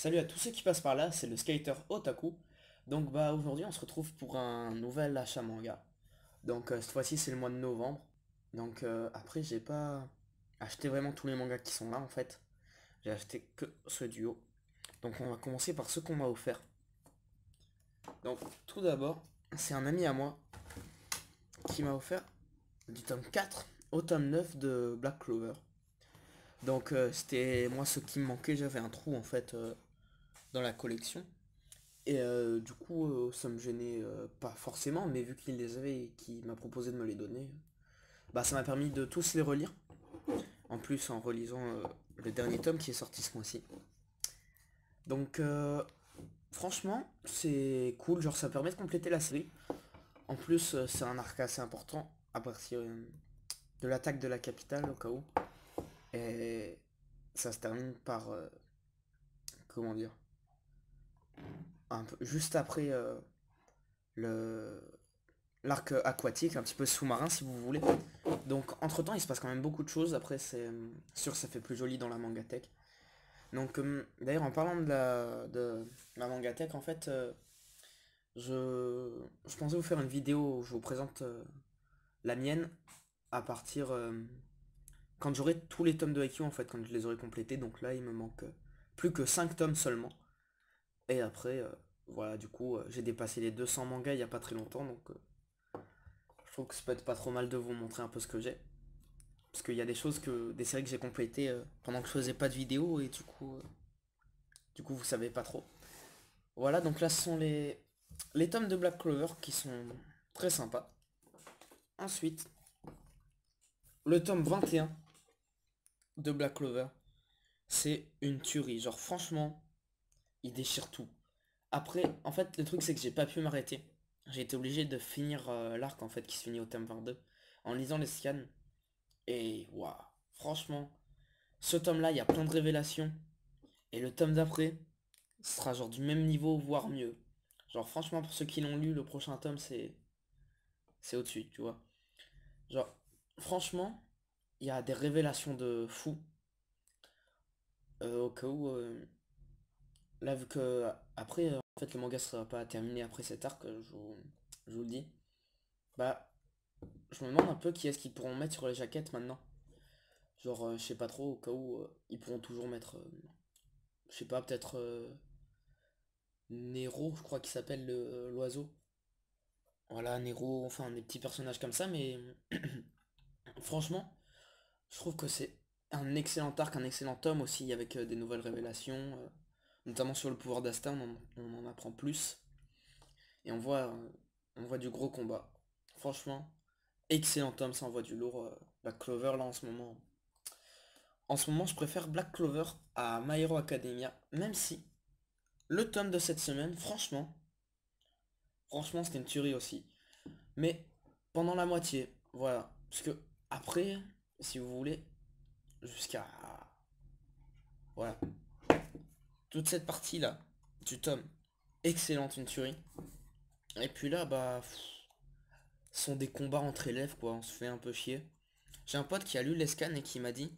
Salut à tous ceux qui passent par là, c'est le skater Otaku. Donc bah aujourd'hui on se retrouve pour un nouvel achat manga. Donc cette fois-ci c'est le mois de novembre. Donc après j'ai pas acheté vraiment tous les mangas qui sont là en fait. J'ai acheté que ce duo. Donc on va commencer par ce qu'on m'a offert. Donc tout d'abord c'est un ami à moi qui m'a offert du tome 4 au tome 9 de Black Clover. Donc c'était moi ce qui me manquait, j'avais un trou en fait dans la collection. Et du coup, ça me gênait pas forcément, mais vu qu'il les avait et qu'il m'a proposé de me les donner, bah ça m'a permis de tous les relire. En plus, en relisant le dernier tome qui est sorti ce mois-ci. Donc, franchement, c'est cool, genre ça permet de compléter la série. En plus, c'est un arc assez important à partir de l'attaque de la capitale, au cas où. Et ça se termine par, comment dire, juste après le l'arc aquatique, un petit peu sous-marin si vous voulez. Donc entre temps il se passe quand même beaucoup de choses, après c'est sûr ça fait plus joli dans la mangatech. Donc d'ailleurs en parlant de la mangatech en fait je pensais vous faire une vidéo où je vous présente la mienne à partir quand j'aurai tous les tomes de IQ en fait, quand je les aurai complétés. Donc là il me manque plus que 5 tomes seulement. Et après voilà du coup j'ai dépassé les 200 mangas il n'y a pas très longtemps, donc je trouve que ça peut être pas trop mal de vous montrer un peu ce que j'ai. Parce qu'il y a des choses des séries que j'ai complétées pendant que je faisais pas de vidéo et du coup vous savez pas trop. Voilà, donc là ce sont les tomes de Black Clover qui sont très sympas. Ensuite, le tome 21 de Black Clover, c'est une tuerie. Genre franchement, il déchire tout. Après, en fait, le truc c'est que j'ai pas pu m'arrêter. J'ai été obligé de finir l'arc en fait qui se finit au tome 22 en lisant les scans. Et waouh, franchement, ce tome-là, il y a plein de révélations. Et le tome d'après, ce sera genre du même niveau, voire mieux. Genre franchement pour ceux qui l'ont lu, le prochain tome c'est au-dessus, tu vois. Genre franchement, il y a des révélations de fou. Au cas où là vu que après en fait le manga sera pas terminé après cet arc, je vous le dis. Bah je me demande un peu qui est-ce qu'ils pourront mettre sur les jaquettes maintenant. Genre je sais pas trop au cas où ils pourront toujours mettre je sais pas peut-être Nero, je crois qu'il s'appelle l'oiseau. Voilà, Nero, enfin des petits personnages comme ça, mais franchement, je trouve que c'est un excellent arc, un excellent tome aussi, avec des nouvelles révélations, notamment sur le pouvoir d'Asta, on en apprend plus, et on voit du gros combat. Franchement, excellent tome, ça envoie du lourd. Black Clover, là, en ce moment. En ce moment, je préfère Black Clover à My Hero Academia, même si le tome de cette semaine, franchement, c'était une tuerie aussi. Mais pendant la moitié, voilà. Parce que après, si vous voulez, jusqu'à voilà, toute cette partie là du tome, excellente, une tuerie. Et puis là, bah, ce sont des combats entre élèves, quoi, on se fait un peu chier. J'ai un pote qui a lu les scans et qui m'a dit,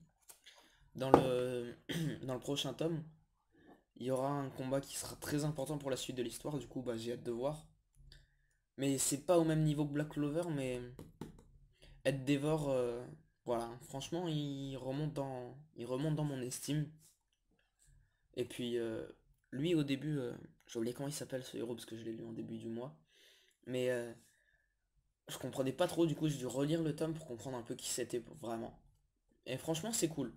dans le dans le prochain tome, il y aura un combat qui sera très important pour la suite de l'histoire. Du coup, bah, j'ai hâte de voir. Mais c'est pas au même niveau que Black Clover, mais Ed Devor, voilà, franchement il remonte dans mon estime. Et puis lui au début, j'ai oublié comment il s'appelle ce héros parce que je l'ai lu en début du mois. Mais je comprenais pas trop, du coup j'ai dû relire le tome pour comprendre un peu qui c'était vraiment. Et franchement c'est cool.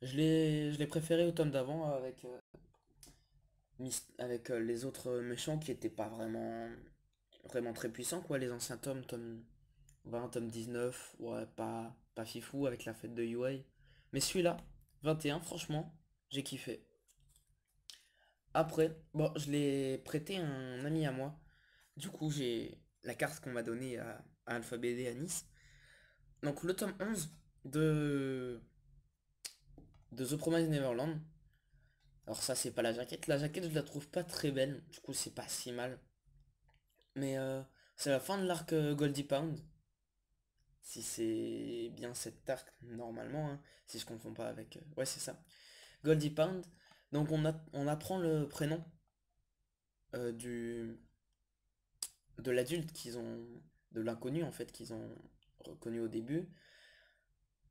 Je l'ai préféré au tome d'avant avec les autres méchants qui étaient pas vraiment très puissants quoi. Les anciens tomes, tome 20, tome 19, ouais pas fifou avec la fête de UA. Mais celui-là, 21, franchement, j'ai kiffé. Après, bon, je l'ai prêté à un ami à moi. Du coup, j'ai la carte qu'on m'a donnée à Alpha BD à Nice. Donc, le tome 11 de The Promised Neverland. Alors, ça, c'est pas la jaquette. La jaquette, je la trouve pas très belle. Du coup, c'est pas si mal. Mais c'est la fin de l'arc Goldie Pound. Si c'est bien cet arc, normalement, hein, si je confonds pas avec. Ouais, c'est ça. Goldie Pound. Donc on apprend le prénom euh, du de l'adulte qu'ils ont, de l'inconnu en fait qu'ils ont reconnu au début.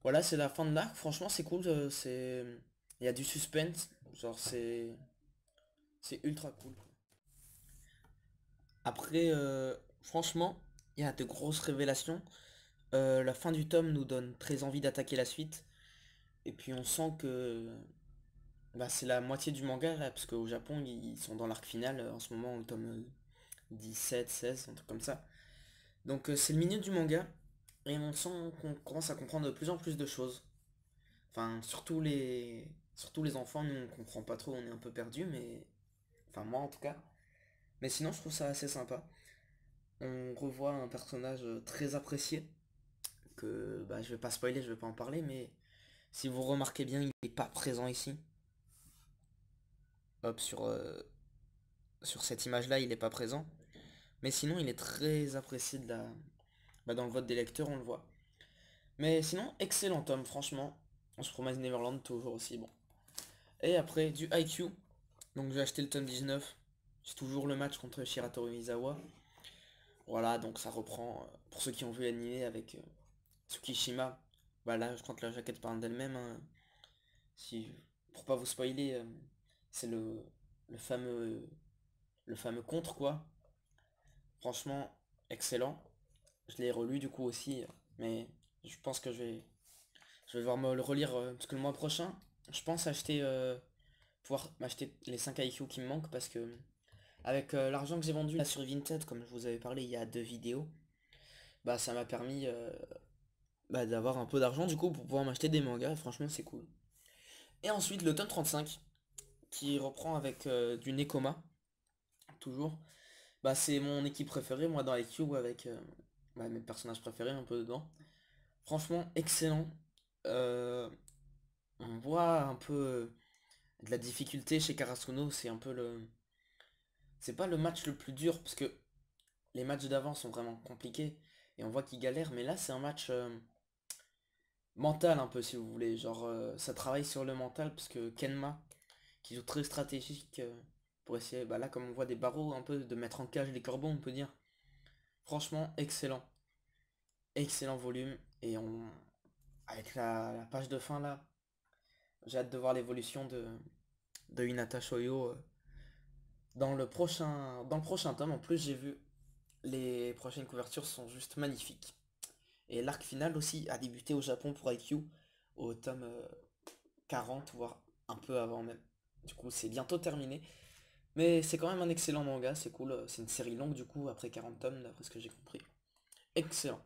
Voilà, c'est la fin de l'arc. Franchement, c'est cool. Il y a du suspense. Genre, c'est ultra cool, quoi. Après, franchement, il y a de grosses révélations. La fin du tome nous donne très envie d'attaquer la suite. Et puis on sent que bah, c'est la moitié du manga là, parce qu'au Japon, ils sont dans l'arc final en ce moment, au tome 17, 16, un truc comme ça. Donc c'est le milieu du manga. Et on sent qu'on commence à comprendre de plus en plus de choses. Enfin, surtout les enfants, nous on comprend pas trop, on est un peu perdu, mais. Enfin, moi en tout cas. Mais sinon, je trouve ça assez sympa. On revoit un personnage très apprécié, que bah, je vais pas spoiler, je vais pas en parler, mais si vous remarquez bien, il n'est pas présent ici. Hop, sur cette image-là, il n'est pas présent. Mais sinon, il est très apprécié bah, dans le vote des lecteurs, on le voit. Mais sinon, excellent tome, franchement. On se Promise Neverland, toujours aussi bon. Et après, du IQ. Donc j'ai acheté le tome 19. J'ai toujours le match contre Shiratori Misawa. Voilà, donc ça reprend, pour ceux qui ont vu l'animé avec Tsukishima. Bah là, je crois que la jaquette parle d'elle-même, hein. Si, pour pas vous spoiler, c'est le fameux, le fameux contre, quoi. Franchement, excellent. Je l'ai relu du coup aussi, mais je pense que je vais devoir me le relire parce que le mois prochain, je pense acheter, pouvoir m'acheter les 5 IQ qui me manquent parce que avec l'argent que j'ai vendu là sur Vinted, comme je vous avais parlé il y a 2 vidéos, bah ça m'a permis bah, d'avoir un peu d'argent du coup pour pouvoir m'acheter des mangas, et franchement c'est cool. Et ensuite le tome 35 qui reprend avec du Nekoma, toujours. Bah c'est mon équipe préférée, moi dans IQ avec bah, mes personnages préférés un peu dedans. Franchement excellent. Euh, on voit un peu de la difficulté chez Karasuno, c'est un peu le. C'est pas le match le plus dur, parce que les matchs d'avant sont vraiment compliqués, et on voit qu'il galère, mais là c'est un match mental un peu si vous voulez. Genre ça travaille sur le mental, parce que Kenma, qui joue très stratégique, pour essayer, bah là comme on voit des barreaux un peu, de mettre en cage les corbeaux on peut dire. Franchement excellent. Excellent volume, et on. Avec la page de fin là, j'ai hâte de voir l'évolution de Hinata Shoyo dans le prochain tome. En plus, j'ai vu les prochaines couvertures sont juste magnifiques. Et l'arc final aussi a débuté au Japon pour IQ au tome 40, voire un peu avant même. Du coup, c'est bientôt terminé. Mais c'est quand même un excellent manga, c'est cool. C'est une série longue du coup, après 40 tomes, d'après ce que j'ai compris. Excellent.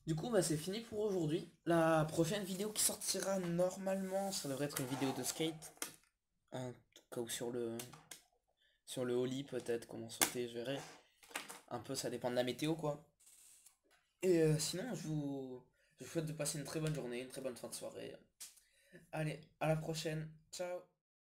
Du coup, bah, c'est fini pour aujourd'hui. La prochaine vidéo qui sortira normalement, ça devrait être une vidéo de skate. En tout cas, ou sur le Oli peut-être, comment sauter, je verrai. Un peu, ça dépend de la météo, quoi. Et sinon, je vous souhaite de passer une très bonne journée, une très bonne fin de soirée. Allez, à la prochaine. Ciao.